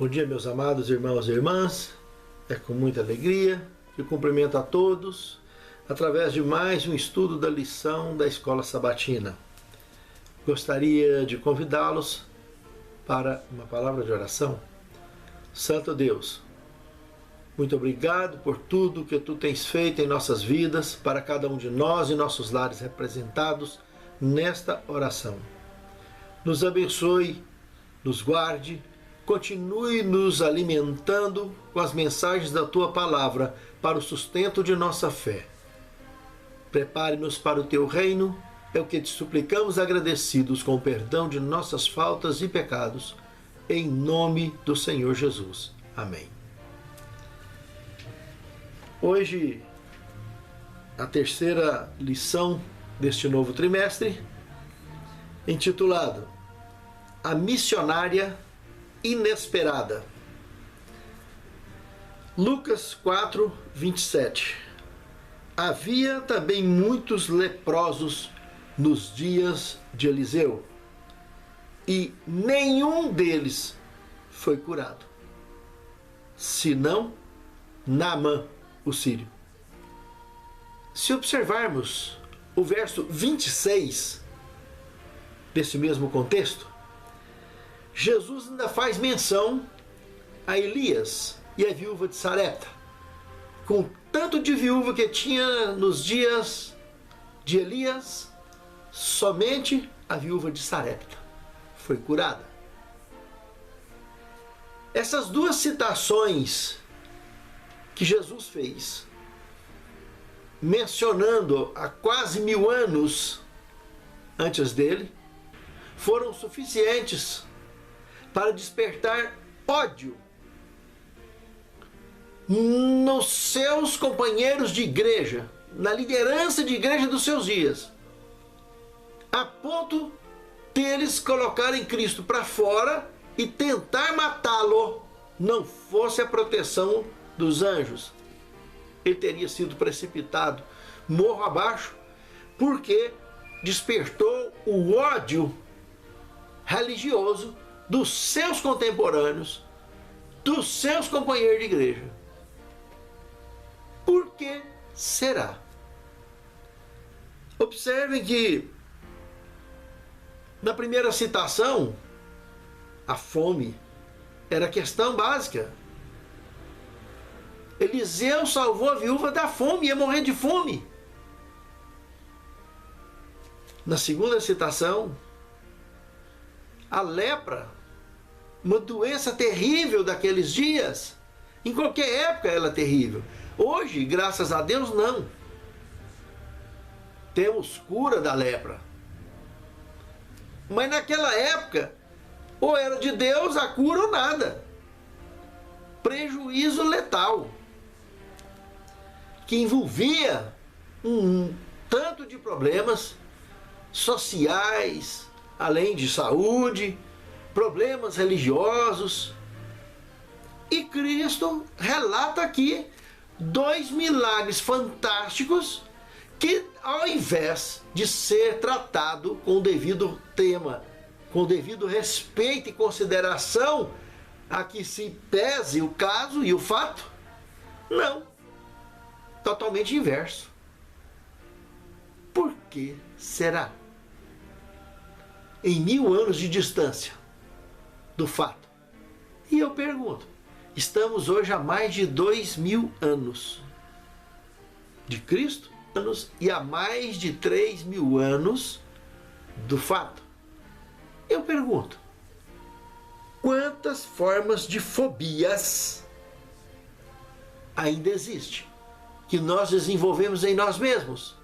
Bom dia, meus amados irmãos e irmãs. É com muita alegria que cumprimento a todos através de mais um estudo da lição da Escola Sabatina. Gostaria de convidá-los para uma palavra de oração. Santo Deus, muito obrigado por tudo que Tu tens feito em nossas vidas, para cada um de nós e nossos lares representados nesta oração. Nos abençoe, nos guarde, continue nos alimentando com as mensagens da Tua Palavra para o sustento de nossa fé. Prepare-nos para o Teu reino, é o que te suplicamos agradecidos com o perdão de nossas faltas e pecados, em nome do Senhor Jesus. Amém. Hoje, a terceira lição deste novo trimestre, intitulado A Missionária Inesperada. Lucas 4, 27. Havia também muitos leprosos nos dias de Eliseu, e nenhum deles foi curado, senão Naamã, o sírio. Se observarmos o verso 26 desse mesmo contexto, Jesus ainda faz menção a Elias e a viúva de Sarepta. Com o tanto de viúva que tinha nos dias de Elias, somente a viúva de Sarepta foi curada. Essas duas citações que Jesus fez, mencionando há quase 1000 anos antes dele, foram suficientes para despertar ódio nos seus companheiros de igreja, na liderança de igreja dos seus dias, a ponto deles colocarem Cristo para fora e tentar matá-lo, não fosse a proteção dos anjos. Ele teria sido precipitado morro abaixo, porque despertou o ódio religioso dos seus contemporâneos, dos seus companheiros de igreja. Por que será? Observem que na primeira citação, a fome era a questão básica. Eliseu salvou a viúva da fome, ia morrer de fome. Na segunda citação, a lepra, uma doença terrível daqueles dias. Em qualquer época ela é terrível. Hoje, graças a Deus, não. Temos cura da lepra. Mas naquela época, ou era de Deus a cura ou nada. Prejuízo letal, que envolvia um tanto de problemas sociais, além de saúde, problemas religiosos. E Cristo relata aqui 2 milagres fantásticos que, ao invés de ser tratado com o devido tema, com o devido respeito e consideração a que se pese o caso e o fato, não, totalmente inverso. Por que será? Em 1000 anos de distância do fato. E eu pergunto, estamos hoje há mais de 2000 anos de Cristo, e há mais de 3000 anos do fato. Eu pergunto, quantas formas de fobias ainda existem, que nós desenvolvemos em nós mesmos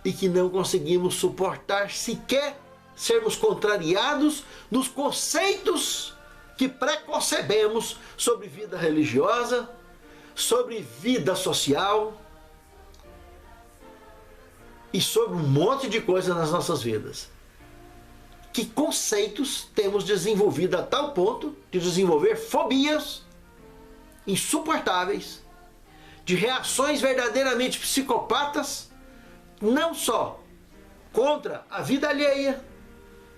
e que não conseguimos suportar sequer sermos contrariados nos conceitos que preconcebemos sobre vida religiosa, sobre vida social e sobre um monte de coisa nas nossas vidas. Que conceitos temos desenvolvido a tal ponto de desenvolver fobias insuportáveis, de reações verdadeiramente psicopatas, não só contra a vida alheia,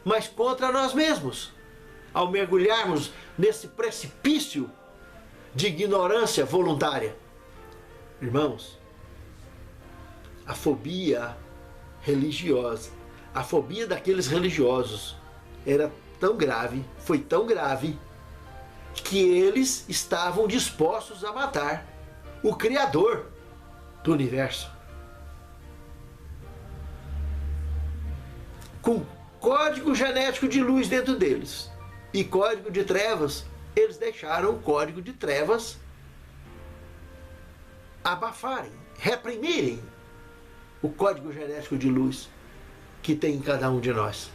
mas contra nós mesmos. ao mergulharmos nesse precipício de ignorância voluntária? Irmãos, a fobia religiosa, a fobia daqueles religiosos era tão grave, foi tão grave, que eles estavam dispostos a matar o Criador do universo. Com código genético de luz dentro deles e código de trevas, eles deixaram o código de trevas abafarem, reprimirem o código genético de luz que tem em cada um de nós.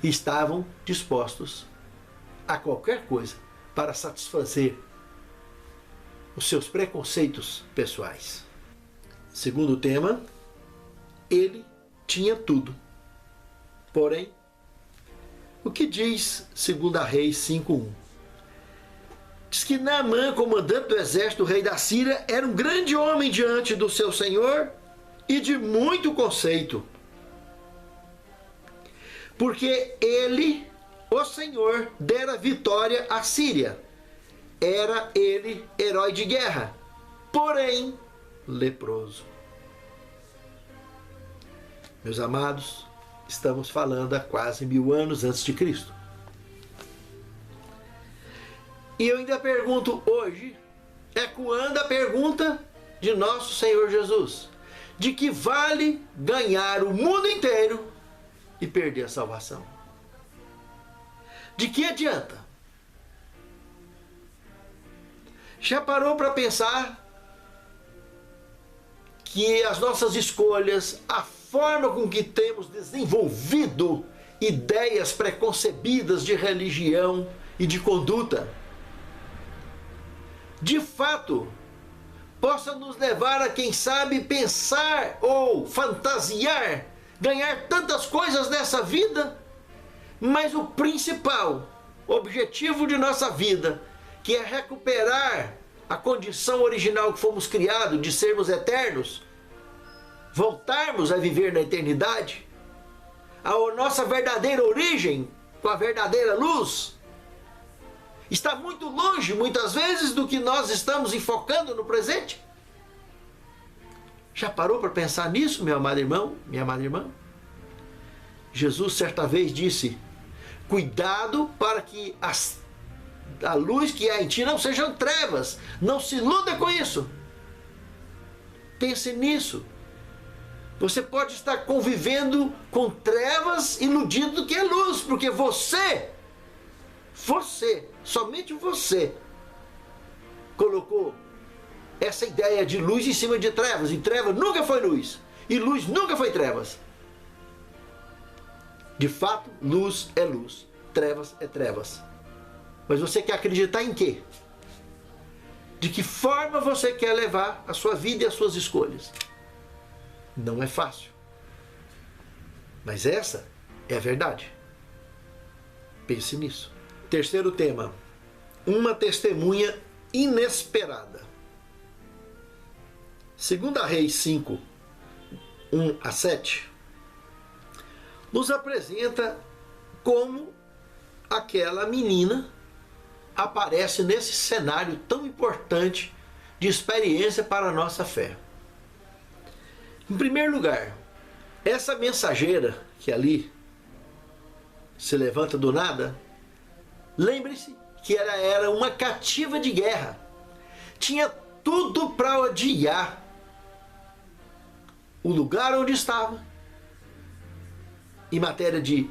E estavam dispostos a qualquer coisa para satisfazer os seus preconceitos pessoais. Segundo tema, ele tinha tudo. Porém, o que diz 2 Reis 5:1? Diz que Naamã, comandante do exército do rei da Síria, era um grande homem diante do seu senhor e de muito conceito. Porque ele, o Senhor, dera vitória à Síria. Era ele herói de guerra, porém leproso. Meus amados, estamos falando há quase 1000 anos antes de Cristo. E eu ainda pergunto hoje, ecoando a pergunta de nosso Senhor Jesus: de que vale ganhar o mundo inteiro e perder a salvação? De que adianta? Já parou para pensar que as nossas escolhas, a forma com que temos desenvolvido ideias preconcebidas de religião e de conduta, de fato, possa nos levar a, quem sabe, pensar ou fantasiar, ganhar tantas coisas nessa vida, mas o principal objetivo de nossa vida, que é recuperar a condição original que fomos criados, de sermos eternos, voltarmos a viver na eternidade, a nossa verdadeira origem, com a verdadeira luz, está muito longe, muitas vezes, do que nós estamos enfocando no presente. Já parou para pensar nisso, meu amado irmão, minha amada irmã? Jesus certa vez disse: cuidado para que a luz que há em ti não sejam trevas. Não se iluda com isso. Pense nisso. Você pode estar convivendo com trevas, iludido do que é luz, porque você, somente você, colocou essa ideia de luz em cima de trevas. E trevas nunca foi luz, e luz nunca foi trevas. De fato, luz é luz, trevas é trevas. Mas você quer acreditar em quê? De que forma você quer levar a sua vida e as suas escolhas? Não é fácil. Mas essa é a verdade. Pense nisso. Terceiro tema: uma testemunha inesperada. 2 Reis 5, 1-7, nos apresenta como aquela menina aparece nesse cenário tão importante de experiência para a nossa fé. Em primeiro lugar, essa mensageira que ali se levanta do nada, lembre-se que ela era uma cativa de guerra. Tinha tudo para odiar o lugar onde estava, em matéria de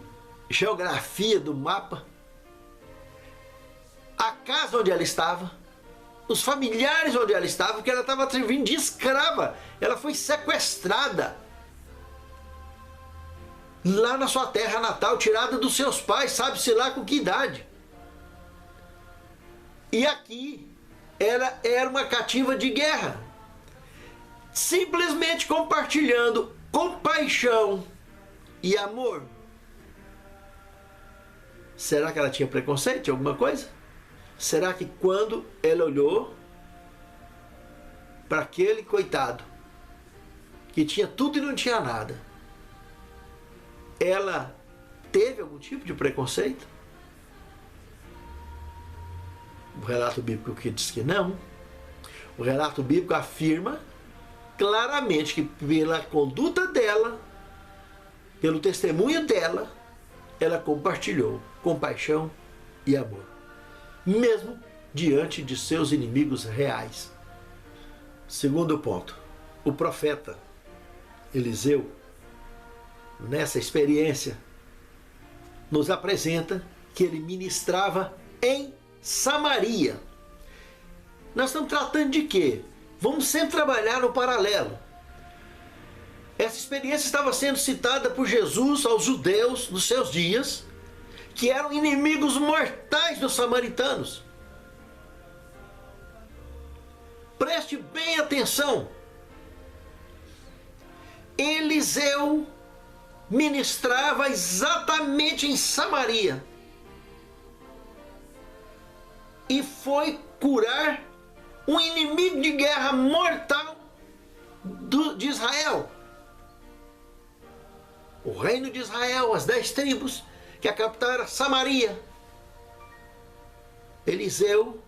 geografia do mapa, a casa onde ela estava, os familiares onde ela estava, porque ela estava servindo de escrava. Ela foi sequestrada lá na sua terra natal, tirada dos seus pais, sabe-se lá com que idade. E aqui ela era uma cativa de guerra, simplesmente compartilhando compaixão e amor. Será que ela tinha preconceito, alguma coisa? Será que quando ela olhou para aquele coitado que tinha tudo e não tinha nada, ela teve algum tipo de preconceito? o relato bíblico que diz que não. O relato bíblico afirma claramente que pela conduta dela, pelo testemunho dela, ela compartilhou compaixão e amor, mesmo diante de seus inimigos reais. Segundo ponto, o profeta Eliseu, nessa experiência, nos apresenta que ele ministrava em Samaria. Nós estamos tratando de quê? Vamos sempre trabalhar no paralelo. Essa experiência estava sendo citada por Jesus aos judeus dos seus dias, que eram inimigos mortais dos samaritanos. Preste bem atenção. Eliseu ministrava exatamente em Samaria e foi curar um inimigo de guerra mortal de Israel. O reino de Israel, as 10 tribos, que a capital era Samaria. Eliseu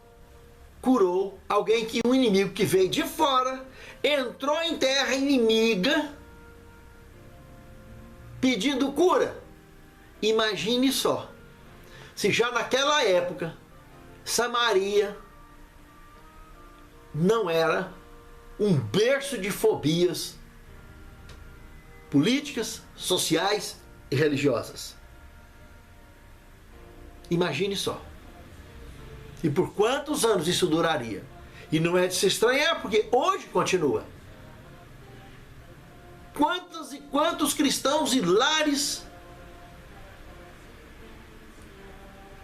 curou alguém que um inimigo que veio de fora, entrou em terra inimiga, pedindo cura. Imagine só, se já naquela época Samaria não era um berço de fobias políticas, sociais e religiosas. Imagine só. E por quantos anos isso duraria? E não é de se estranhar, porque hoje continua. Quantos e quantos cristãos e lares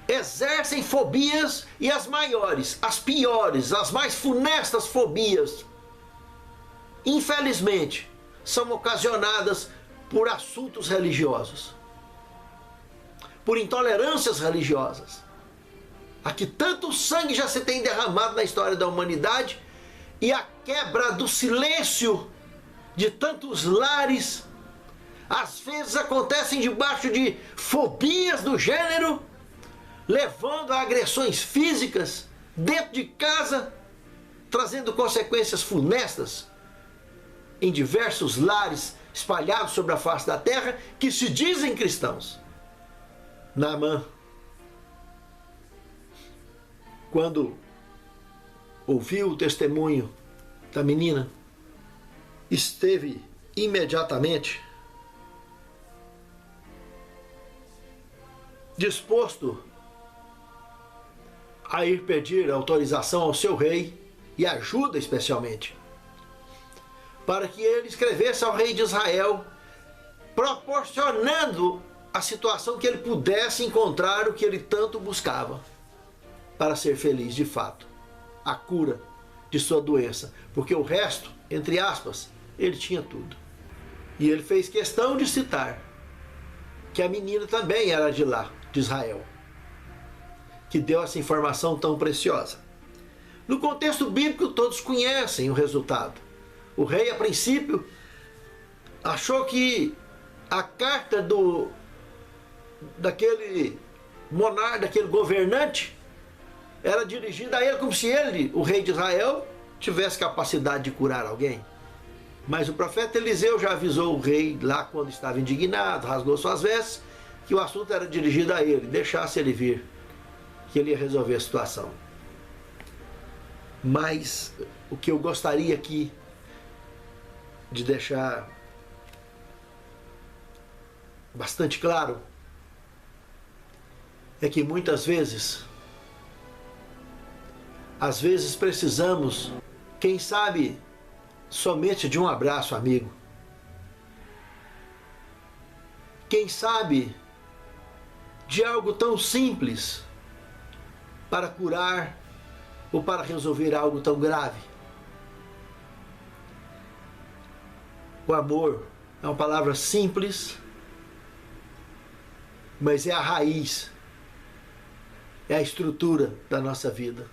exercem fobias, e as maiores, as piores, as mais funestas fobias, infelizmente, são ocasionadas por assuntos religiosos, por intolerâncias religiosas. Aqui tanto sangue já se tem derramado na história da humanidade, e a quebra do silêncio de tantos lares, às vezes acontecem debaixo de fobias do gênero, levando a agressões físicas dentro de casa, trazendo consequências funestas em diversos lares espalhados sobre a face da terra, que se dizem cristãos. Naamã, quando ouviu o testemunho da menina, esteve imediatamente disposto a ir pedir autorização ao seu rei, e ajuda especialmente, para que ele escrevesse ao rei de Israel, proporcionando a situação que ele pudesse encontrar o que ele tanto buscava, para ser feliz de fato, a cura de sua doença, porque o resto, entre aspas, ele tinha tudo. E ele fez questão de citar que a menina também era de lá, de Israel, que deu essa informação tão preciosa. No contexto bíblico, todos conhecem o resultado. O rei, a princípio, achou que a carta daquele monarca, daquele governante, era dirigida a ele, como se ele, o rei de Israel, tivesse capacidade de curar alguém. Mas o profeta Eliseu já avisou o rei lá quando estava indignado, rasgou suas vestes, que o assunto era dirigido a ele, deixasse ele vir, que ele ia resolver a situação. Mas o que eu gostaria aqui de deixar bastante claro é que muitas vezes, às vezes precisamos, quem sabe, somente de um abraço amigo. Quem sabe de algo tão simples para curar ou para resolver algo tão grave. O amor é uma palavra simples, mas é a raiz, é a estrutura da nossa vida.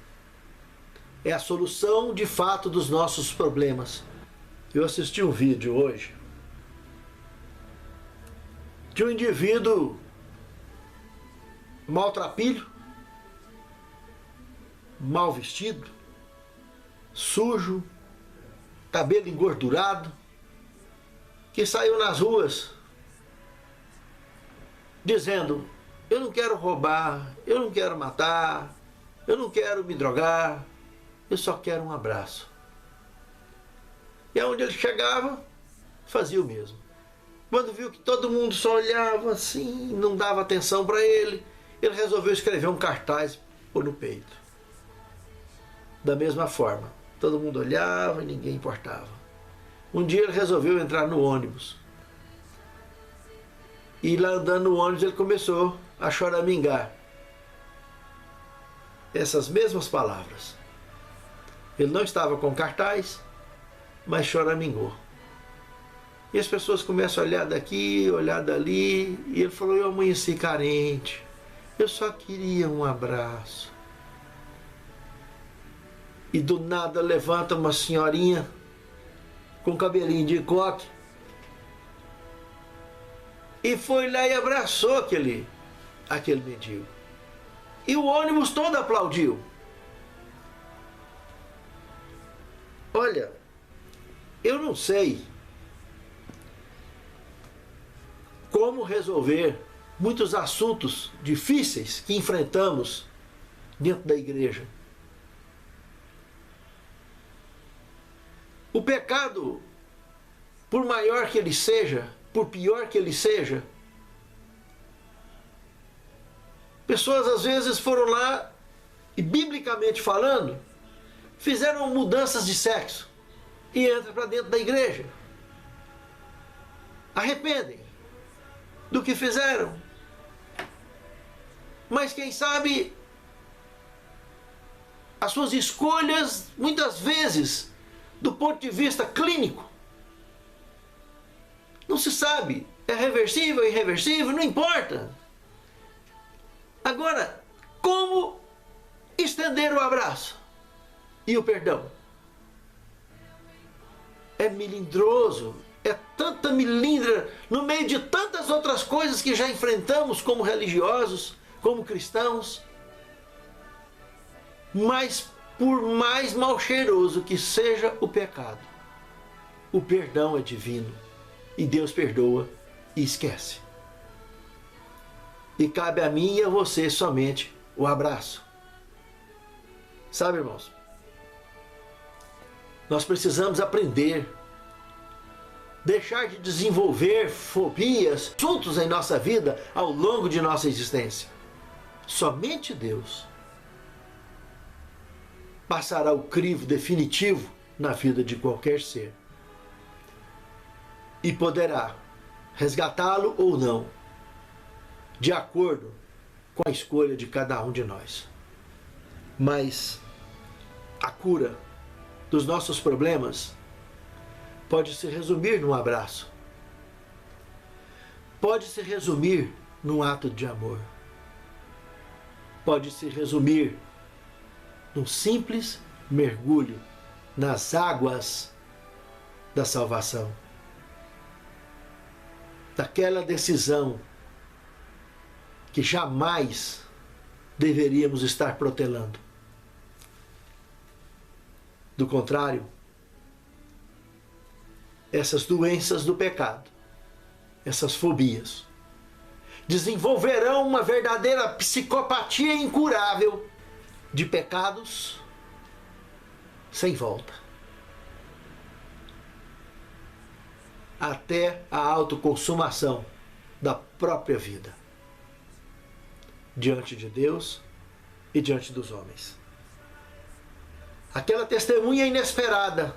É a solução de fato dos nossos problemas. Eu assisti um vídeo hoje de um indivíduo maltrapilho, mal vestido, sujo, cabelo engordurado, que saiu nas ruas dizendo: eu não quero roubar, eu não quero matar, eu não quero me drogar, eu só quero um abraço. E aonde ele chegava, fazia o mesmo. Quando viu que todo mundo só olhava assim, não dava atenção para ele, ele resolveu escrever um cartaz e pôr no peito. Da mesma forma, todo mundo olhava e ninguém importava. Um dia ele resolveu entrar no ônibus. E lá andando no ônibus ele começou a choramingar essas mesmas palavras. Ele não estava com cartaz, mas choramingou. E as pessoas começam a olhar daqui, olhar dali, e ele falou: eu amanheci carente, eu só queria um abraço. E do nada levanta uma senhorinha com cabelinho de coque e foi lá e abraçou aquele mendigo. E o ônibus todo aplaudiu. Olha, eu não sei como resolver muitos assuntos difíceis que enfrentamos dentro da igreja. O pecado, por maior que ele seja, por pior que ele seja, pessoas às vezes foram lá e, biblicamente falando, fizeram mudanças de sexo e entram para dentro da igreja. Arrependem do que fizeram. Mas quem sabe as suas escolhas, muitas vezes, do ponto de vista clínico, não se sabe. É reversível, irreversível, não importa. Agora, como estender o abraço e o perdão? É melindroso, é tanta melindra no meio de tantas outras coisas que já enfrentamos como religiosos, como cristãos. Mas por mais mal cheiroso que seja o pecado, o perdão é divino e Deus perdoa e esquece. E cabe a mim e a você somente o abraço. Sabe, irmãos, nós precisamos aprender, deixar de desenvolver fobias, assuntos em nossa vida ao longo de nossa existência. Somente Deus passará o crivo definitivo na vida de qualquer ser e poderá resgatá-lo ou não, de acordo com a escolha de cada um de nós. Mas a cura dos nossos problemas pode se resumir num abraço, pode se resumir num ato de amor, pode se resumir num simples mergulho nas águas da salvação, daquela decisão que jamais deveríamos estar protelando. Do contrário, essas doenças do pecado, essas fobias, desenvolverão uma verdadeira psicopatia incurável de pecados sem volta, até a autoconsumação da própria vida, diante de Deus e diante dos homens. Aquela testemunha inesperada,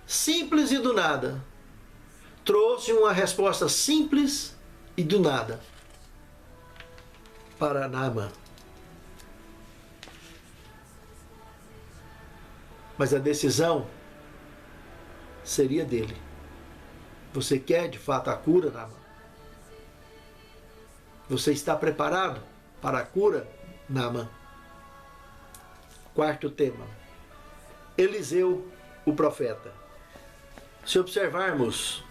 simples e do nada, trouxe uma resposta simples e do nada para Naamã. Mas a decisão seria dele. Você quer de fato a cura, Naamã? Você está preparado para a cura, Naamã? Quarto tema: Eliseu, o profeta. Se observarmos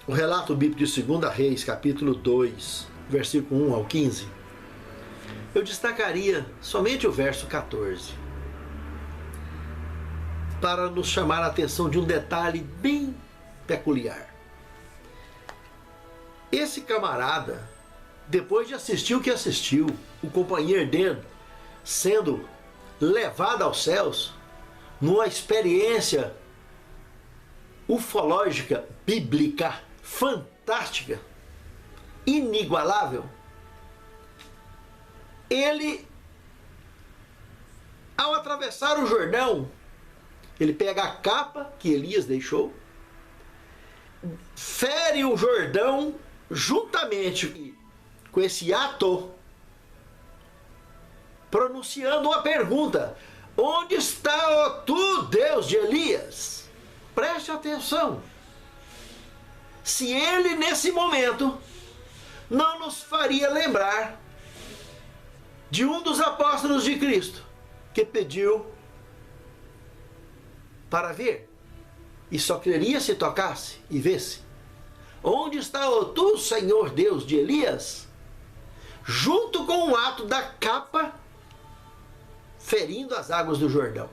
o relato bíblico de 2 Reis, capítulo 2, versículo 1 ao 15, eu destacaria somente o verso 14, para nos chamar a atenção de um detalhe bem peculiar. Esse camarada, depois de assistir o que assistiu, o companheiro dele sendo levado aos céus, numa experiência ufológica, bíblica, fantástica, inigualável, ele, ao atravessar o Jordão, ele pega a capa que Elias deixou, fere o Jordão juntamente com esse ato, pronunciando uma pergunta: onde está, ó tu, Deus de Elias? Preste atenção. Se ele, nesse momento, não nos faria lembrar de um dos apóstolos de Cristo que pediu para ver e só creria se tocasse e visse. Onde está, ó tu, Senhor Deus de Elias? Junto com o ato da capa ferindo as águas do Jordão,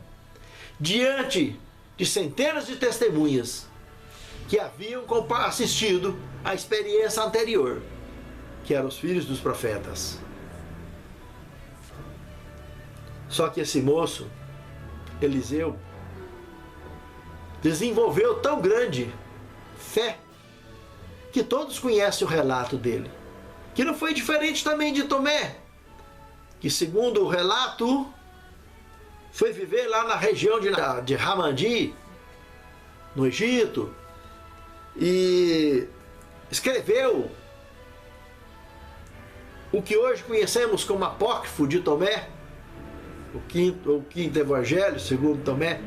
diante de centenas de testemunhas que haviam assistido à experiência anterior, que eram os filhos dos profetas. Só que esse moço, Eliseu, desenvolveu tão grande fé que todos conhecem o relato dele, que não foi diferente também de Tomé, que, segundo o relato, foi viver lá na região de Ramandi, no Egito, e escreveu o que hoje conhecemos como apócrifo de Tomé, o quinto evangelho, segundo Tomé.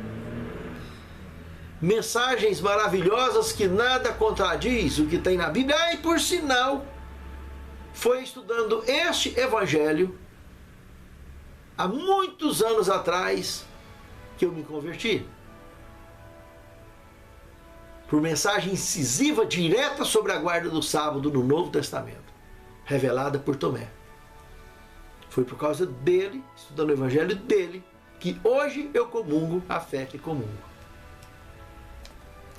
Mensagens maravilhosas que nada contradiz o que tem na Bíblia. E, por sinal, foi estudando este evangelho há muitos anos atrás que eu me converti. Por mensagem incisiva, direta sobre a guarda do sábado no Novo Testamento, revelada por Tomé. Foi por causa dele, estudando o evangelho dele, que hoje eu comungo a fé que comungo.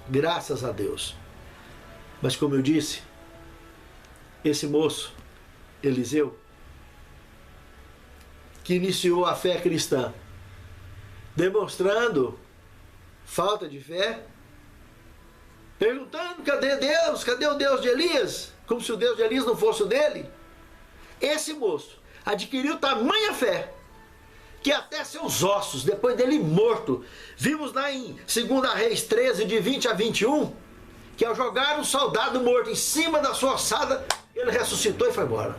Graças a Deus. Mas, como eu disse, esse moço, Eliseu, que iniciou a fé cristã, demonstrando falta de fé, perguntando: cadê Deus? Cadê o Deus de Elias? Como se o Deus de Elias não fosse o dele. Esse moço adquiriu tamanha fé que até seus ossos, depois dele morto, vimos lá em 2 Reis 13, de 20 a 21, que ao jogar um soldado morto em cima da sua ossada, ele ressuscitou e foi embora.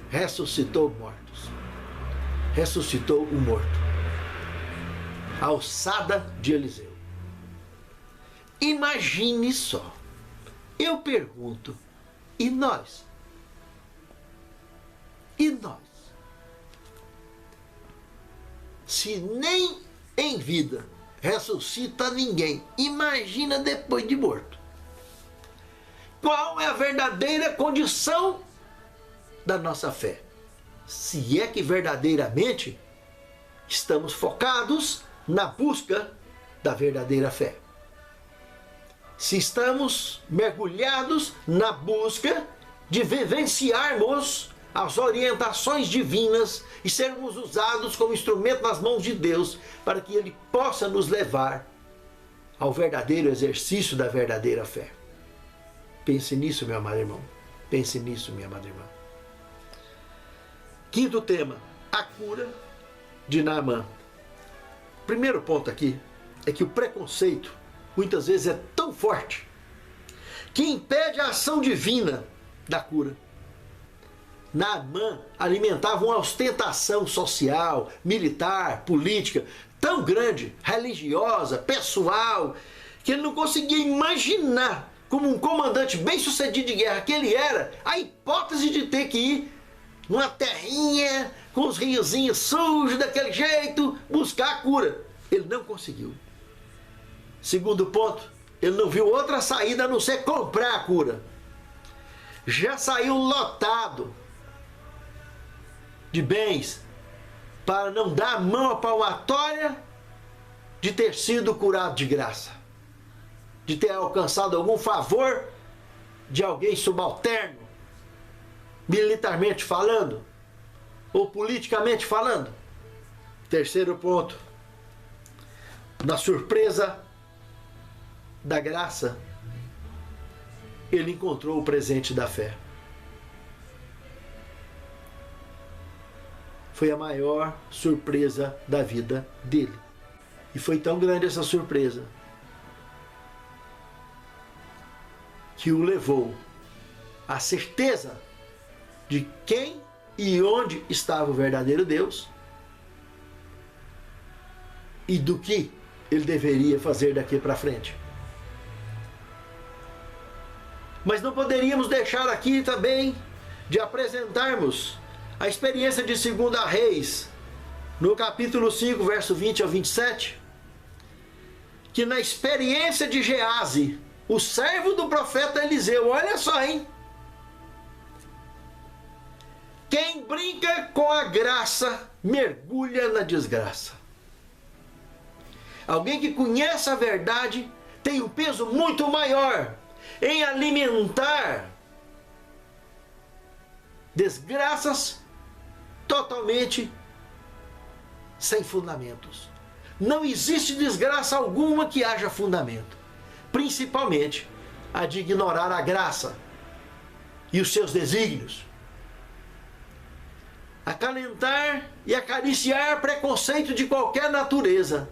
Ressuscitou mortos. Ressuscitou o morto. A ossada de Eliseu. Imagine só. Eu pergunto: e nós? E nós? Se nem em vida ressuscita ninguém, imagina depois de morto. Qual é a verdadeira condição da nossa fé? Se é que verdadeiramente estamos focados na busca da verdadeira fé. Se estamos mergulhados na busca de vivenciarmos as orientações divinas e sermos usados como instrumento nas mãos de Deus para que Ele possa nos levar ao verdadeiro exercício da verdadeira fé. Pense nisso, meu amado irmão. Pense nisso, minha amada irmã. Quinto tema: a cura de Naamã. Primeiro ponto aqui é que o preconceito muitas vezes é tão forte que impede a ação divina da cura. Naamã alimentava uma ostentação social, militar, política tão grande, religiosa, pessoal, que ele não conseguia imaginar, como um comandante bem-sucedido de guerra que ele era, a hipótese de ter que ir numa terrinha com os riozinhos sujos daquele jeito buscar a cura. Ele não conseguiu. Segundo ponto, ele não viu outra saída a não ser comprar a cura. Já saiu lotado de bens para não dar a mão à palmatória de ter sido curado de graça, de ter alcançado algum favor de alguém subalterno, militarmente falando, ou politicamente falando. Terceiro ponto, na surpresa da graça, ele encontrou o presente da fé. Foi a maior surpresa da vida dele. E foi tão grande essa surpresa que o levou à certeza de quem e onde estava o verdadeiro Deus e do que ele deveria fazer daqui para frente. Mas não poderíamos deixar aqui também de apresentarmos a experiência de 2 Reis, no capítulo 5, verso 20 ao 27, que na experiência de Geazi, o servo do profeta Eliseu, olha só, hein? Quem brinca com a graça, mergulha na desgraça. Alguém que conhece a verdade tem um peso muito maior em alimentar desgraças totalmente sem fundamentos. Não existe desgraça alguma que haja fundamento, principalmente a de ignorar a graça e os seus desígnios. Acalentar e acariciar preconceito de qualquer natureza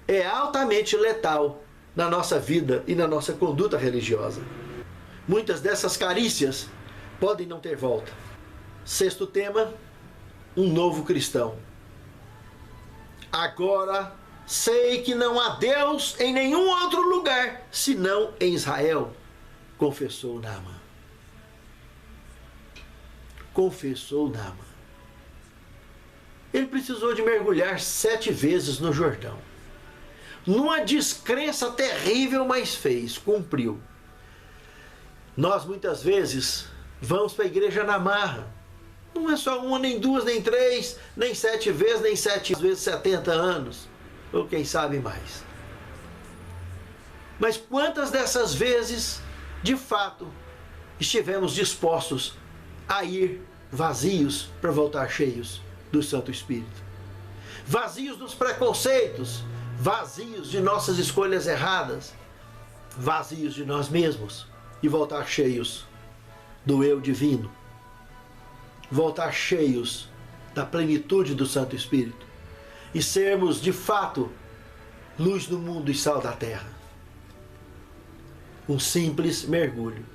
é altamente letal na nossa vida e na nossa conduta religiosa. Muitas dessas carícias podem não ter volta. Sexto tema, um novo cristão. Agora sei que não há Deus em nenhum outro lugar, senão em Israel, confessou Naamã. Confessou Naamã. Ele precisou de mergulhar 7 vezes no Jordão. Numa descrença terrível, mas fez, cumpriu. Nós muitas vezes vamos para a igreja na marra. Não é só uma, nem duas, nem três, nem 7 vezes, nem 7 vezes 70 anos. Ou quem sabe mais. Mas quantas dessas vezes, de fato, estivemos dispostos a ir vazios para voltar cheios do Santo Espírito? Vazios dos preconceitos, vazios de nossas escolhas erradas, vazios de nós mesmos e voltar cheios do eu divino, voltar cheios da plenitude do Santo Espírito e sermos de fato luz do mundo e sal da terra. Um simples mergulho,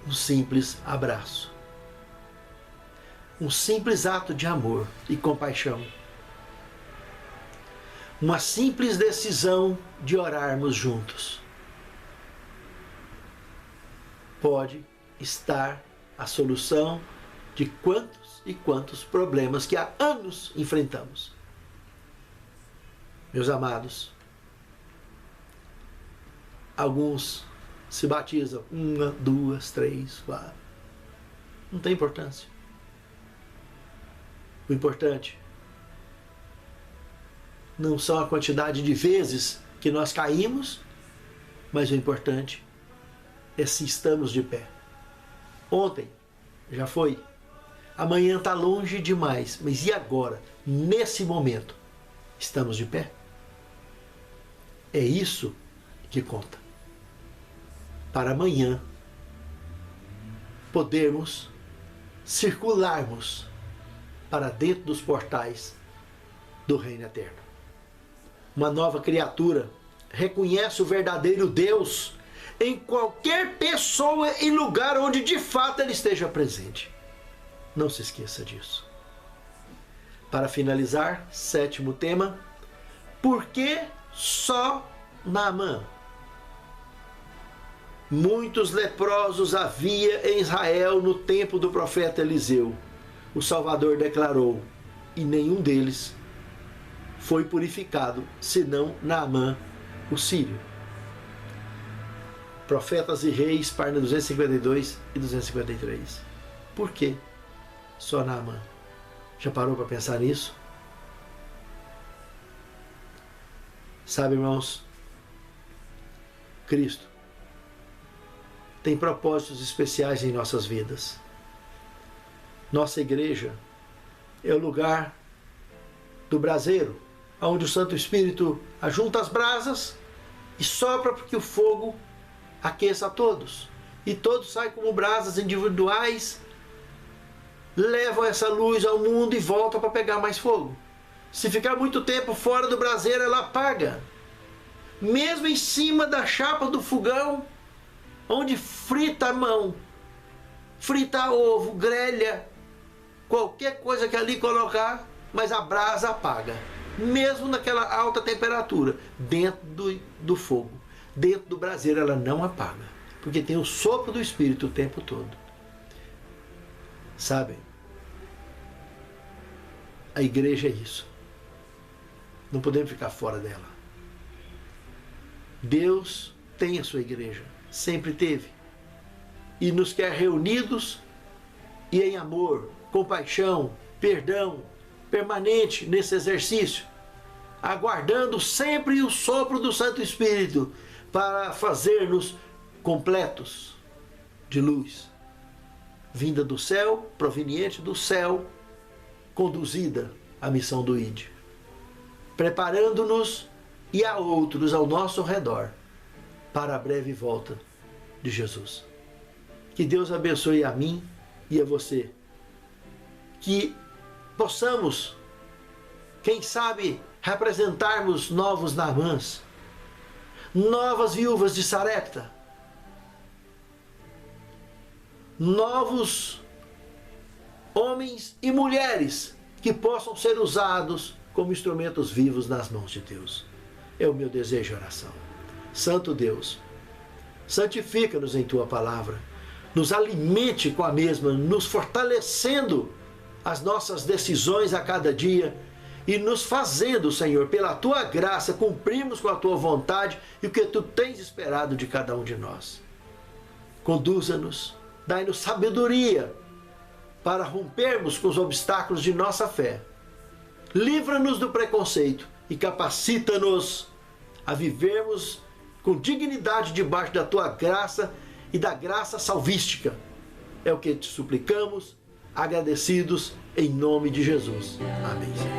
um simples abraço, um simples ato de amor e compaixão, uma simples decisão de orarmos juntos pode estar a solução de quantos e quantos problemas que há anos enfrentamos. Meus amados, alguns se batizam 1, 2, 3, 4. Não tem importância. O importante não são a quantidade de vezes que nós caímos, mas o importante é se estamos de pé. Ontem já foi. Amanhã está longe demais. Mas e agora? Nesse momento, estamos de pé? É isso que conta. Para amanhã podermos circularmos para dentro dos portais do Reino Eterno. Uma nova criatura reconhece o verdadeiro Deus em qualquer pessoa e lugar onde de fato ele esteja presente. Não se esqueça disso. Para finalizar, 7º tema, por que só Naamã? Muitos leprosos havia em Israel no tempo do profeta Eliseu. O Salvador declarou, e nenhum deles foi purificado, senão Naamã, o sírio. Profetas e Reis, página 252 e 253. Por quê? só Naamã. Já parou para pensar nisso? Sabe, irmãos, Cristo tem propósitos especiais em nossas vidas. Nossa igreja é o lugar do braseiro, onde o Santo Espírito ajunta as brasas e sopra para que o fogo aqueça a todos. E todos saem como brasas individuais, levam essa luz ao mundo e voltam para pegar mais fogo. Se ficar muito tempo fora do braseiro, ela apaga. Mesmo em cima da chapa do fogão, onde frita a mão, frita ovo, grelha, qualquer coisa que ali colocar, mas a brasa apaga. Mesmo naquela alta temperatura, dentro do fogo, dentro do braseiro, ela não apaga, porque tem o sopro do Espírito o tempo todo. Sabem? A igreja é isso. Não podemos ficar fora dela. Deus tem a sua igreja, sempre teve, e nos quer reunidos e em amor, compaixão, perdão, permanente nesse exercício, aguardando sempre o sopro do Santo Espírito para fazer-nos completos de luz, vinda do céu, proveniente do céu, conduzida à missão do ID, preparando-nos e a outros ao nosso redor para a breve volta de Jesus. Que Deus abençoe a mim e a você, que possamos, quem sabe, representarmos novos Naamãs, novas viúvas de Sarepta, novos homens e mulheres que possam ser usados como instrumentos vivos nas mãos de Deus. É o meu desejo e oração. Santo Deus, santifica-nos em Tua palavra, nos alimente com a mesma, nos fortalecendo as nossas decisões a cada dia e nos fazendo, Senhor, pela Tua graça, cumprirmos com a Tua vontade e o que Tu tens esperado de cada um de nós. Conduza-nos, dai-nos sabedoria para rompermos com os obstáculos de nossa fé. Livra-nos do preconceito e capacita-nos a vivermos com dignidade debaixo da Tua graça e da graça salvística. É o que te suplicamos, agradecidos em nome de Jesus. Amém.